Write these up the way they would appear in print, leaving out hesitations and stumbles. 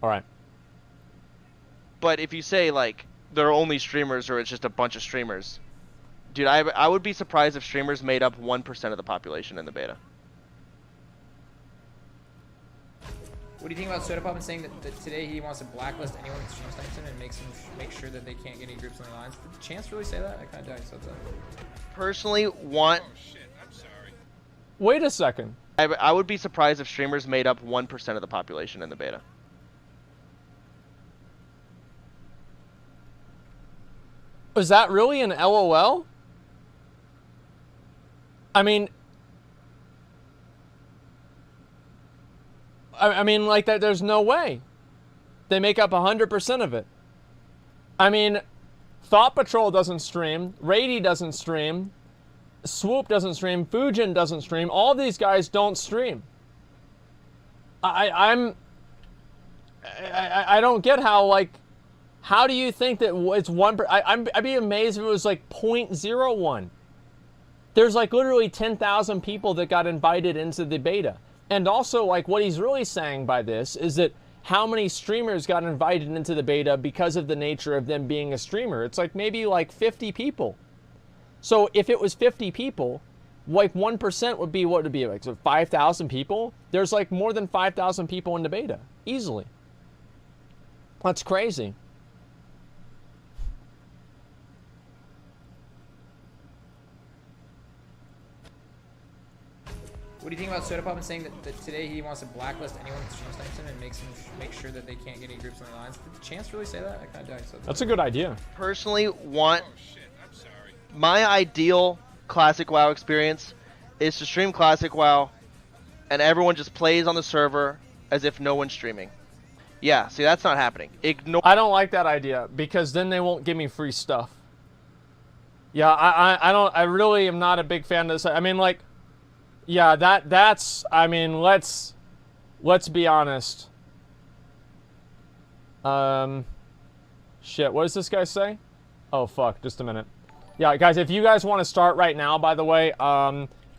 All right. But if you say, like, they're only streamers or it's just a bunch of streamers, dude, I would be surprised if streamers made up 1% of the population in the beta. What do you think about Soda Pop and saying that today he wants to blacklist anyone that stream snipes him and make sure that they can't get any groups on the lines? Did Chance really say that? I kind of doubt he said that. Personally, want... Oh shit, I'm sorry. Wait a second. I would be surprised if streamers made up 1% of the population in the beta. Is that really an LOL? I mean... I mean, like, that. There's no way. They make up 100% of it. I mean, Thought Patrol doesn't stream. Rady doesn't stream. Swoop doesn't stream. Fujin doesn't stream. All these guys don't stream. I don't get how, like, how do you think that it's 1%? I'd be amazed if it was like 0.01. There's like literally 10,000 people that got invited into the beta. And also, like, what he's really saying by this is that how many streamers got invited into the beta because of the nature of them being a streamer. It's like maybe like 50 people. So if it was 50 people, like 1% would be, what would it be, like, so 5,000 people? There's like more than 5,000 people in the beta, easily. That's crazy. What do you think about Soda Pop and saying that today he wants to blacklist anyone that stream snipes him and make sure that they can't get any groups on the lines? Did Chance really say that? I kind of doubt he said that. That's a good idea. Personally, want... Oh shit, I'm sorry. My ideal Classic WoW experience is to stream Classic WoW and everyone just plays on the server as if no one's streaming. Yeah, see, that's not happening. I don't like that idea because then they won't give me free stuff. Yeah, I really am not a big fan of this. I mean, like, yeah, that's, I mean, let's be honest. Shit, what does this guy say? Oh, fuck, just a minute. Yeah, guys, if you guys want to start right now, by the way,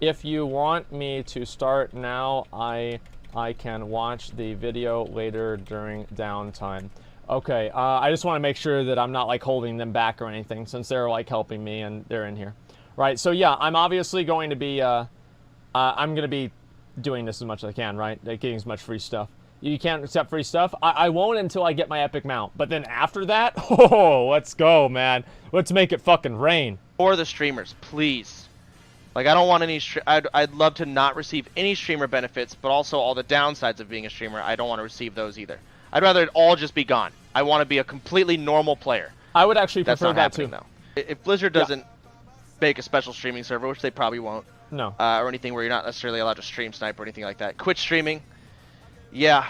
if you want me to start now, I can watch the video later during downtime. Okay, I just want to make sure that I'm not, like, holding them back or anything, since they're, like, helping me and they're in here. Right, so yeah, I'm obviously going to be, I'm going to be doing this as much as I can, right? Like, getting as much free stuff. You can't accept free stuff? I won't until I get my epic mount. But then after that, oh, let's go, man. Let's make it fucking rain. Or the streamers, please. Like, I don't want any... I'd love to not receive any streamer benefits, but also all the downsides of being a streamer. I don't want to receive those either. I'd rather it all just be gone. I want to be a completely normal player. I would actually prefer that too. Though. If Blizzard doesn't make a special streaming server, which they probably won't, no, or anything where you're not necessarily allowed to stream snipe or anything like that. Quit streaming. Yeah,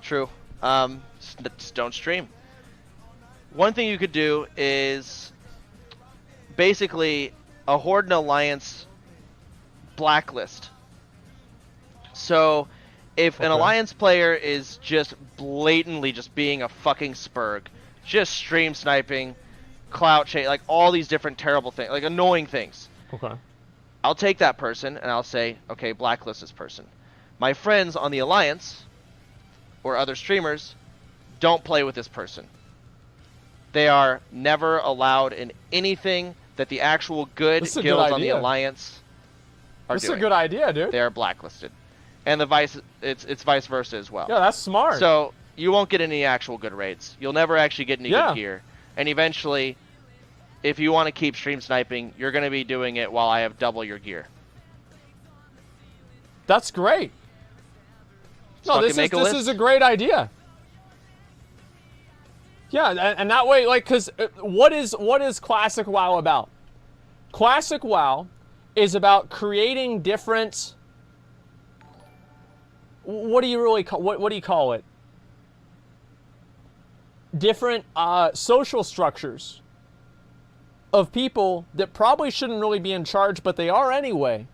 true. Just don't stream. One thing you could do is basically a Horde and Alliance blacklist. So if an Alliance player is just blatantly just being a fucking spurg, just stream sniping, clout chase, like all these different terrible things, like annoying things. Okay. I'll take that person and I'll say, okay, blacklist this person. My friends on the Alliance or other streamers don't play with this person. They are never allowed in anything that the actual good guilds on the Alliance are doing. That's a good idea, dude. They are blacklisted. And it's vice versa as well. Yeah, that's smart. So you won't get any actual good raids. You'll never actually get any good gear. And eventually, if you want to keep stream sniping, you're going to be doing it while I have double your gear. That's great. No, this is a great idea. Yeah, and that way, like, because what is Classic WoW about? Classic WoW is about creating different... What do you really call... What do you call it? Different social structures of people that probably shouldn't really be in charge, but they are anyway.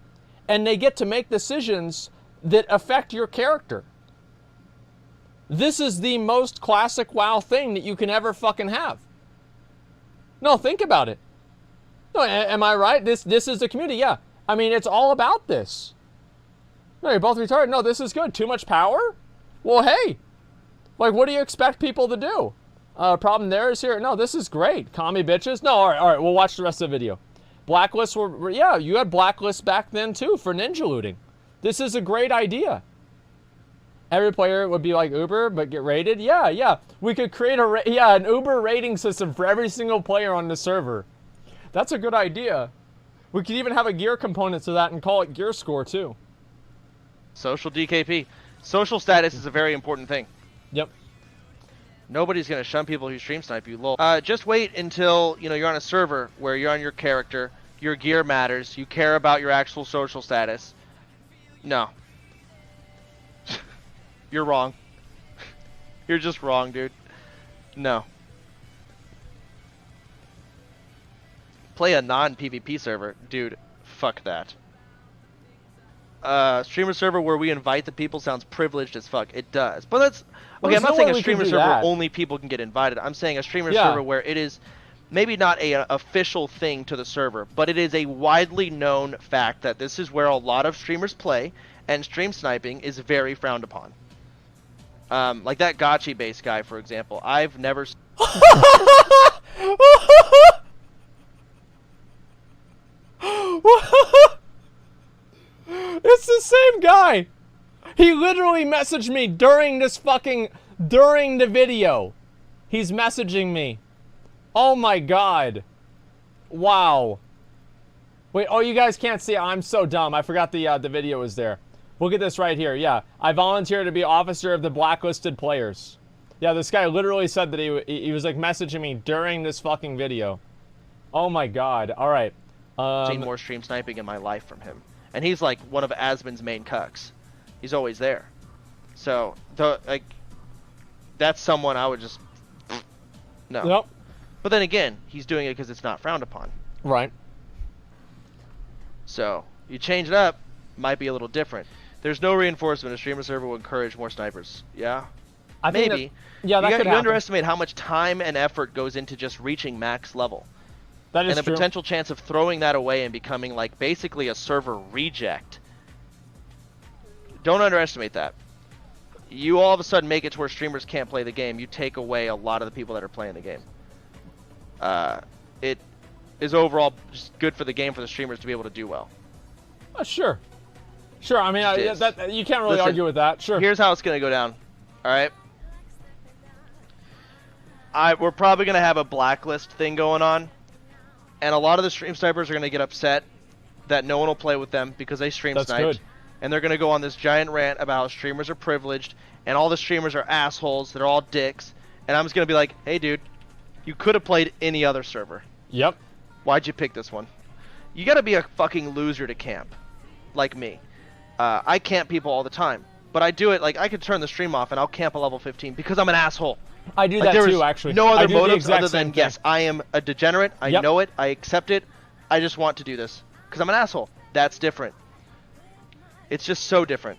And they get to make decisions that affect your character. This is the most Classic WoW thing that you can ever fucking have. No, think about it. No, am I right? This is the community, yeah. I mean, it's all about this. No, you're both retarded. No, this is good. Too much power? Well, hey. Like, what do you expect people to do? Problem there is here. No, this is great. Commie bitches. No, all right. We'll watch the rest of the video. Blacklists were yeah, you had blacklists back then too for ninja looting. This is a great idea. Every player would be like Uber, but get rated. Yeah, yeah. We could create an Uber rating system for every single player on the server. That's a good idea. We could even have a gear component to that and call it gear score too. Social DKP. Social status is a very important thing. Yep. Nobody's gonna shun people who stream snipe you. Lol. Just wait until you're on a server where you're on your character, your gear matters, you care about your actual social status. No. You're wrong. You're just wrong, dude. No. Play a non-PvP server, dude. Fuck that. Streamer server where we invite the people sounds privileged as fuck. It does, but that's okay. I'm not saying a streamer server where only people can get invited. I'm saying a streamer server where it is maybe not a official thing to the server, but it is a widely known fact that this is where a lot of streamers play, and stream sniping is very frowned upon. Like that gotchi base guy, for example. I've never. It's the same guy. He literally messaged me during the video. He's messaging me. Oh my god. Wow. Wait, oh, you guys can't see it. I'm so dumb. I forgot the video was there. Look at this right here. Yeah, I volunteer to be officer of the blacklisted players. Yeah, this guy literally said that he was like messaging me during this fucking video. Oh my god. All right. Seen more stream sniping in my life from him. And he's like one of Asmon's main cucks. He's always there. So, that's someone I would just... No. Nope. But then again, he's doing it because it's not frowned upon. Right. So, you change it up, might be a little different. There's no reinforcement. A streamer server will encourage more snipers. Yeah? I think Maybe. Yeah, that could happen. You underestimate how much time and effort goes into just reaching max level. That is and the true. potential chance of throwing that away and becoming like basically a server reject. Don't underestimate that. You all of a sudden make it to where streamers can't play the game. You take away a lot of the people that are playing the game. It is overall just good for the game for the streamers to be able to do well. Sure. Sure, I mean, you can't really argue with that. Sure. Here's how it's going to go down. Alright? We're probably going to have a blacklist thing going on. And a lot of the stream snipers are going to get upset that no one will play with them because they stream sniped. Good. And they're going to go on this giant rant about how streamers are privileged and all the streamers are assholes, they're all dicks. And I'm just going to be like, hey dude, you could have played any other server. Yep. Why'd you pick this one? You got to be a fucking loser to camp. Like me. I camp people all the time. But I do it, like, I could turn the stream off and I'll camp a level 15 because I'm an asshole. I do that too, actually. No other motives motives other than, yes, I am a degenerate. I Yep. know it. I accept it. I just want to do this because I'm an asshole. That's different. It's just so different.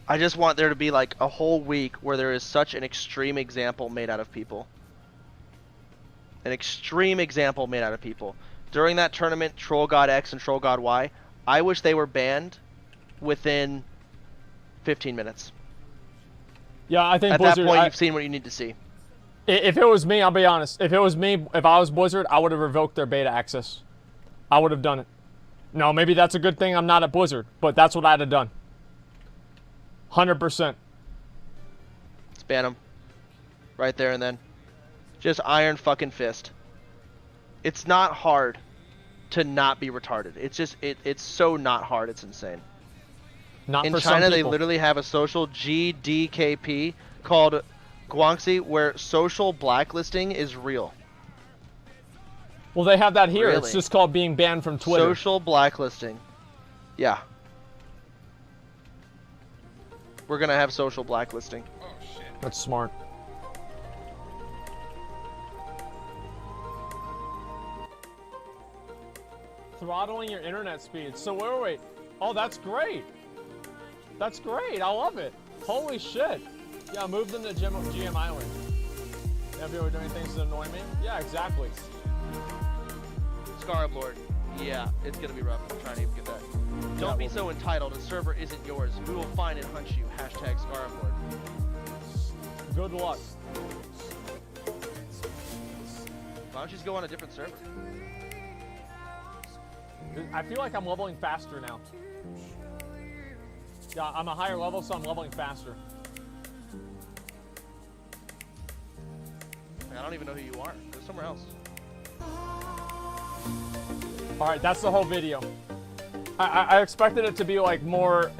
I just want there to be like a whole week where there is such an extreme example made out of people. An extreme example made out of people. During that tournament, Troll God X and Troll God Y, I wish they were banned within 15 minutes. Yeah, I think At Blizzard, that point, you've seen what you need to see. If it was me, I'll be honest. If it was me, if I was Blizzard, I would have revoked their beta access. I would have done it. No, maybe that's a good thing I'm not at Blizzard, but that's what I'd have done. 100%. Let's ban them. Right there and then. Just iron fucking fist. It's not hard to not be retarded. It's just, it's so not hard, it's insane. Not In for China, some they people. literally have a social GDKP called Guangxi where social blacklisting is real. Well, they have that here. Really? It's just called being banned from Twitter. Social blacklisting. Yeah. We're going to have social blacklisting. Oh shit. That's smart. Throttling your internet speed. So wait. Oh, that's great. That's great. I love it. Holy shit. Yeah, move them to GM Island. Have you ever doing things that annoy me? Yeah, exactly. Scarab Lord. Yeah, it's going to be rough. I'm trying to even get that. Don't be so entitled. A server isn't yours. We will find and hunt you. Hashtag Scarab Lord. Good luck. Why don't you just go on a different server? I feel like I'm leveling faster now. Yeah, I'm a higher level, so I'm leveling faster. I don't even know who you are. Go somewhere else. All right, that's the whole video. I expected it to be like more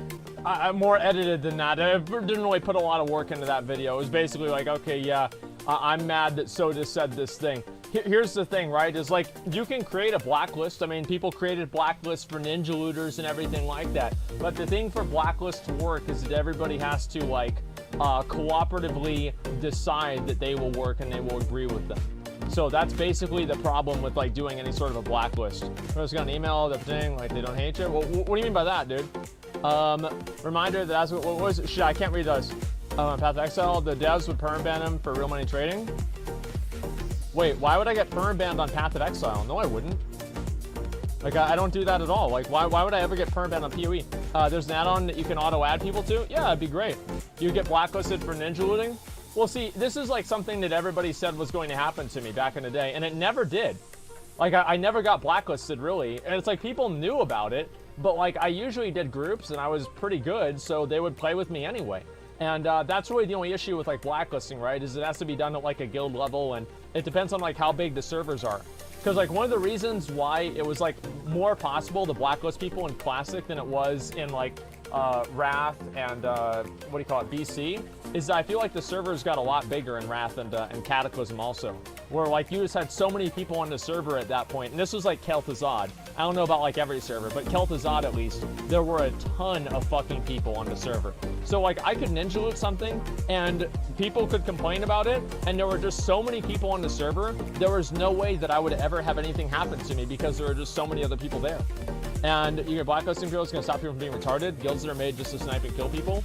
edited than that. I didn't really put a lot of work into that video. It was basically like, okay, yeah, I'm mad that Soda said this thing. Here's the thing, right? Is like, you can create a blacklist. I mean, people created blacklists for ninja looters and everything like that. But the thing for blacklists to work is that everybody has to like cooperatively decide that they will work and they will agree with them. So that's basically the problem with like doing any sort of a blacklist. I just got an email that thing like they don't hate you. Well, what do you mean by that, dude? Reminder that as what was it? Shit, I can't read those. Path of Exile, the devs would perm ban him for real money trading. Wait, why would I get perm banned on Path of Exile? No, I wouldn't. Like, I don't do that at all. Like, why would I ever get perm banned on PoE? There's an add-on that you can auto-add people to? Yeah, it'd be great. You get blacklisted for ninja looting? Well, see, this is like something that everybody said was going to happen to me back in the day, and it never did. Like, I never got blacklisted, really. And it's like people knew about it, but like I usually did groups, and I was pretty good, so they would play with me anyway. And that's really the only issue with like blacklisting, right? Is it has to be done at like a guild level, and it depends on like how big the servers are. Because like one of the reasons why it was like more possible to blacklist people in Classic than it was in like Wrath and what do you call it, BC, is that I feel like the servers got a lot bigger in Wrath and Cataclysm also, where like you just had so many people on the server at that point. And this was like Kel'Thuzad. I don't know about like every server, but Kel'Thuzad at least, there were a ton of fucking people on the server. So like I could ninja loot something and people could complain about it, and there were just so many people on the server, there was no way that I would ever have anything happen to me because there were just so many other people there. And you get blacklisting people, it's gonna stop people from being retarded. Guilds that are made just to snipe and kill people.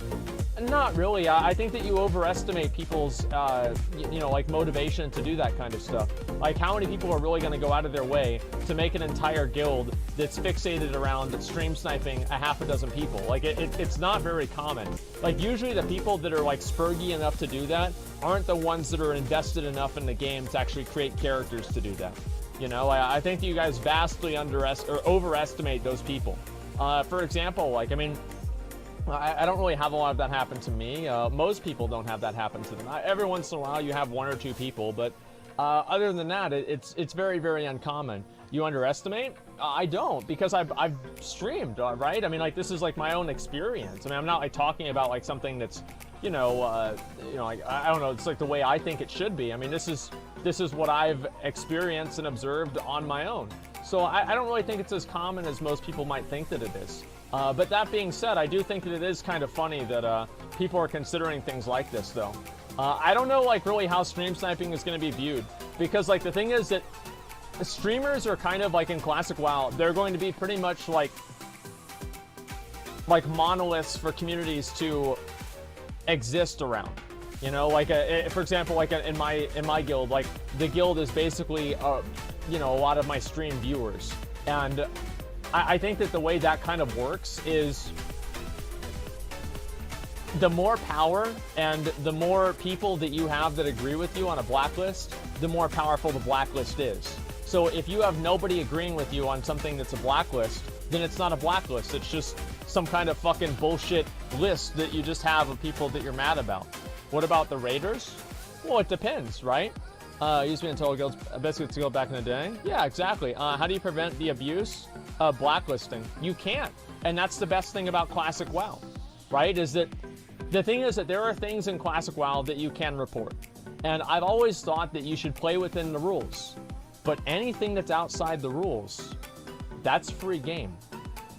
Not really. I think that you overestimate people's, you know, like motivation to do that kind of stuff. Like, how many people are really going to go out of their way to make an entire guild that's fixated around stream sniping a half a dozen people? Like, it's not very common. Like, usually the people that are like spurgy enough to do that aren't the ones that are invested enough in the game to actually create characters to do that. You know, I think that you guys vastly overestimate those people. For example, like, I mean, I don't really have a lot of that happen to me. Most people don't have that happen to them. Every once in a while you have one or two people, but other than that, it's very, very uncommon. You underestimate? I don't, because I've streamed, right? I mean, like, this is like my own experience. I mean, I'm not like talking about like something that's, you know, like, I don't know, it's like the way I think it should be. I mean, this is what I've experienced and observed on my own. So I don't really think it's as common as most people might think that it is. But that being said, I do think that it is kind of funny that people are considering things like this, though. I don't know, like, really how stream sniping is going to be viewed. Because, like, the thing is that streamers are kind of, like, in Classic WoW, they're going to be pretty much, like monoliths for communities to exist around. You know, like, for example, like, in my guild, like, the guild is basically, you know, a lot of my stream viewers. And I think that the way that kind of works is the more power and the more people that you have that agree with you on a blacklist, the more powerful the blacklist is. So if you have nobody agreeing with you on something that's a blacklist, then it's not a blacklist. It's just some kind of fucking bullshit list that you just have of people that you're mad about. What about the raiders? Well, it depends, right? Used to be in total guilds, basically to go back in the day. Yeah, exactly. How do you prevent the abuse of blacklisting? You can't. And that's the best thing about Classic WoW, right? Is that the thing is that there are things in Classic WoW that you can report. And I've always thought that you should play within the rules. But anything that's outside the rules, that's free game.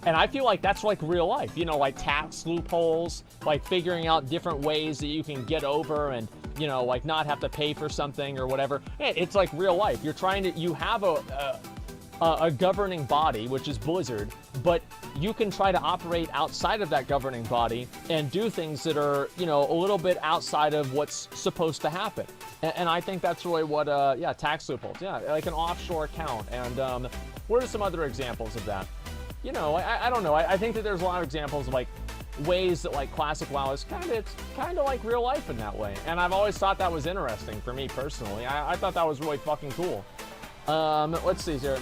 And I feel like that's like real life, you know, like tax loopholes, like figuring out different ways that you can get over and, you know, like not have to pay for something or whatever. It's like real life. You're trying to, you have a governing body, which is Blizzard, but you can try to operate outside of that governing body and do things that are, you know, a little bit outside of what's supposed to happen. And I think that's really what, yeah, tax loopholes. Yeah, like an offshore account. And what are some other examples of that? You know, I don't know. I think that there's a lot of examples of like ways that like classic WoW is kind of like real life in that way. And I've always thought that was interesting for me personally. I thought that was really fucking cool. Let's see here.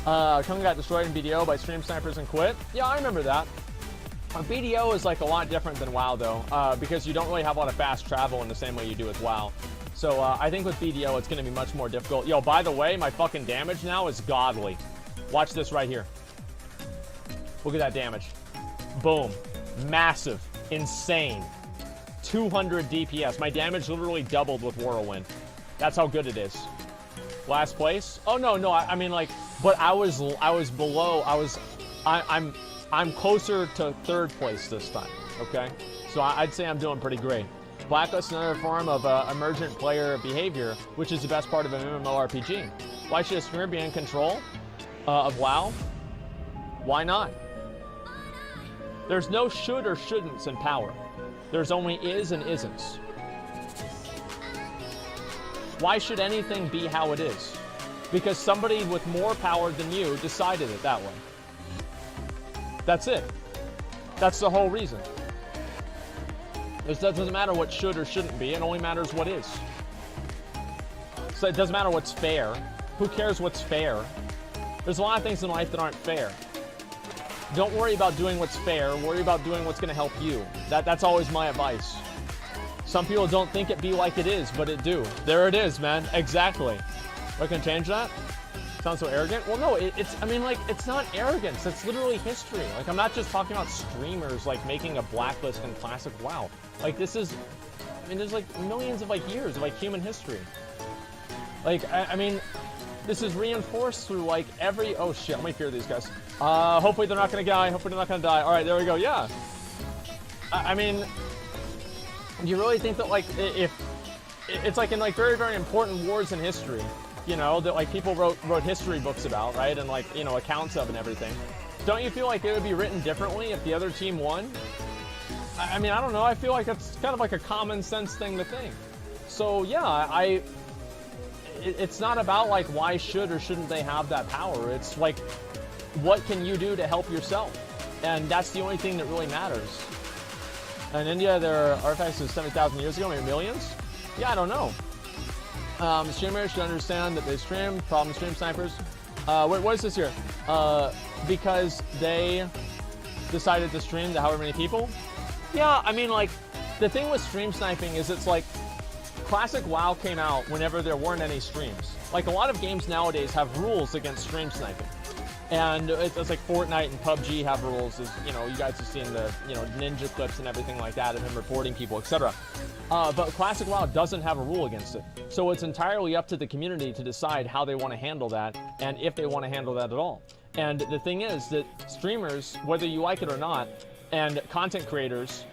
Coming got destroyed in BDO by stream snipers and quit. Yeah, I remember that. BDO is like a lot different than WoW though, because you don't really have a lot of fast travel in the same way you do with WoW. So I think with BDO it's going to be much more difficult. Yo, by the way, my fucking damage now is godly. Watch this right here. Look at that damage. Boom. Massive. Insane. 200 DPS. My damage literally doubled with Whirlwind. That's how good it is. Last place? Oh no, I mean like, but I was below. I'm closer to third place this time. Okay, so I'd say I'm doing pretty great. Blacklist is another form of emergent player behavior, which is the best part of an MMORPG. Why should a streamer be in control of WoW? Why not? There's no should or shouldn'ts in power. There's only is and isn'ts. Why should anything be how it is? Because somebody with more power than you decided it that way. That's it. That's the whole reason. It doesn't matter what should or shouldn't be. It only matters what is. So it doesn't matter what's fair. Who cares what's fair? There's a lot of things in life that aren't fair. Don't worry about doing what's fair. Worry about doing what's going to help you. That's always my advice. Some people don't think it be like it is, but it do. There it is, man. Exactly. I can change that? Sounds so arrogant? Well, no, I mean, like, it's not arrogance. It's literally history. Like, I'm not just talking about streamers, like, making a blacklist in classic WoW. Like, this is, I mean, there's, like, millions of, like, years of, like, human history. Like, I mean, this is reinforced through, like, every, oh, shit, let me fear these guys. Hopefully they're not gonna die. Hopefully they're not gonna die. All right, there we go. Yeah. I mean, do you really think that, like, if it's like in like very, very important wars in history, you know, that like people wrote history books about, right? And like, you know, accounts of and everything. Don't you feel like it would be written differently if the other team won? I mean, I don't know. I feel like it's kind of like a common sense thing to think. So yeah, it's not about like why should or shouldn't they have that power. It's like, what can you do to help yourself? And that's the only thing that really matters. In India, there are artifacts of 70,000 years ago, maybe millions? Yeah, I don't know. Streamers should understand that they stream, problem stream snipers. Wait, what is this here? Because they decided to stream to however many people? Yeah, I mean, like, the thing with stream sniping is it's like, classic WoW came out whenever there weren't any streams. Like, a lot of games nowadays have rules against stream sniping. And it's like Fortnite and PUBG have rules, as you know, you guys have seen the, you know, ninja clips and everything like that of him reporting people, etc. But classic WoW doesn't have a rule against it. So it's entirely up to the community to decide how they want to handle that and if they want to handle that at all. And the thing is that streamers, whether you like it or not, and content creators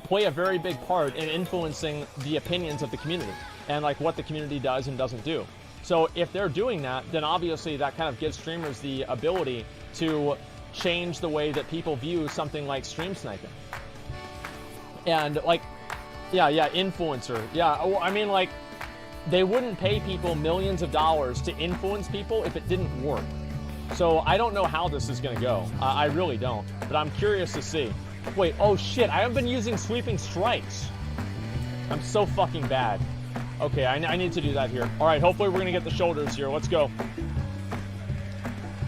play a very big part in influencing the opinions of the community and like what the community does and doesn't do. So if they're doing that, then obviously that kind of gives streamers the ability to change the way that people view something like stream sniping. And like, yeah, influencer. Yeah, well, I mean, like, they wouldn't pay people millions of dollars to influence people if it didn't work. So I don't know how this is gonna go. I really don't, but I'm curious to see. Wait, oh shit, I haven't been using sweeping strikes. I'm so fucking bad. Okay, I need to do that here. All right, hopefully we're gonna get the shoulders here. Let's go.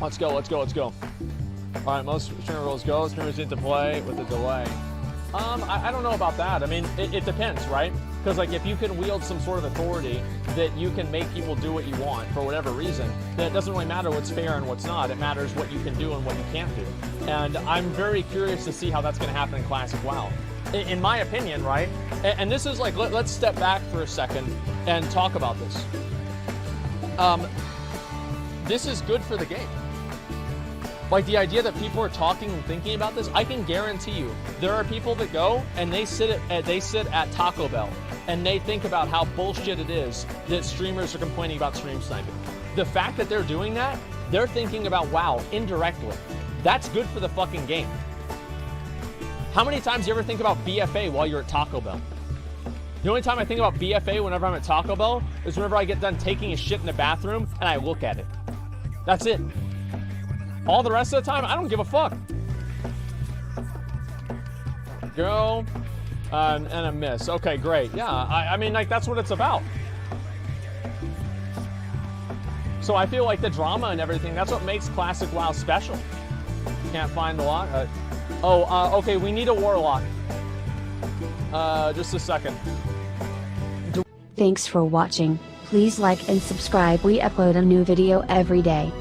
Let's go. All right, most streamer rules go. Streamers need to play with a delay. I don't know about that. I mean, it depends, right? Because like if you can wield some sort of authority that you can make people do what you want for whatever reason, then it doesn't really matter what's fair and what's not. It matters what you can do and what you can't do. And I'm very curious to see how that's gonna happen in Classic WoW. In my opinion, right? And this is like, let's step back for a second and talk about this. This is good for the game. Like the idea that people are talking and thinking about this, I can guarantee you, there are people that go and they sit at Taco Bell and they think about how bullshit it is that streamers are complaining about stream sniping. The fact that they're doing that, they're thinking about WoW indirectly. That's good for the fucking game. How many times do you ever think about BFA while you're at Taco Bell? The only time I think about BFA whenever I'm at Taco Bell is whenever I get done taking a shit in the bathroom and I look at it. That's it. All the rest of the time, I don't give a fuck. go. And a miss. Okay, great. Yeah, I mean, like, that's what it's about. So I feel like the drama and everything, that's what makes Classic WoW special. Can't find the lock. Okay, we need a warlock. Just a second. Thanks for watching. Please like and subscribe. We upload a new video every day.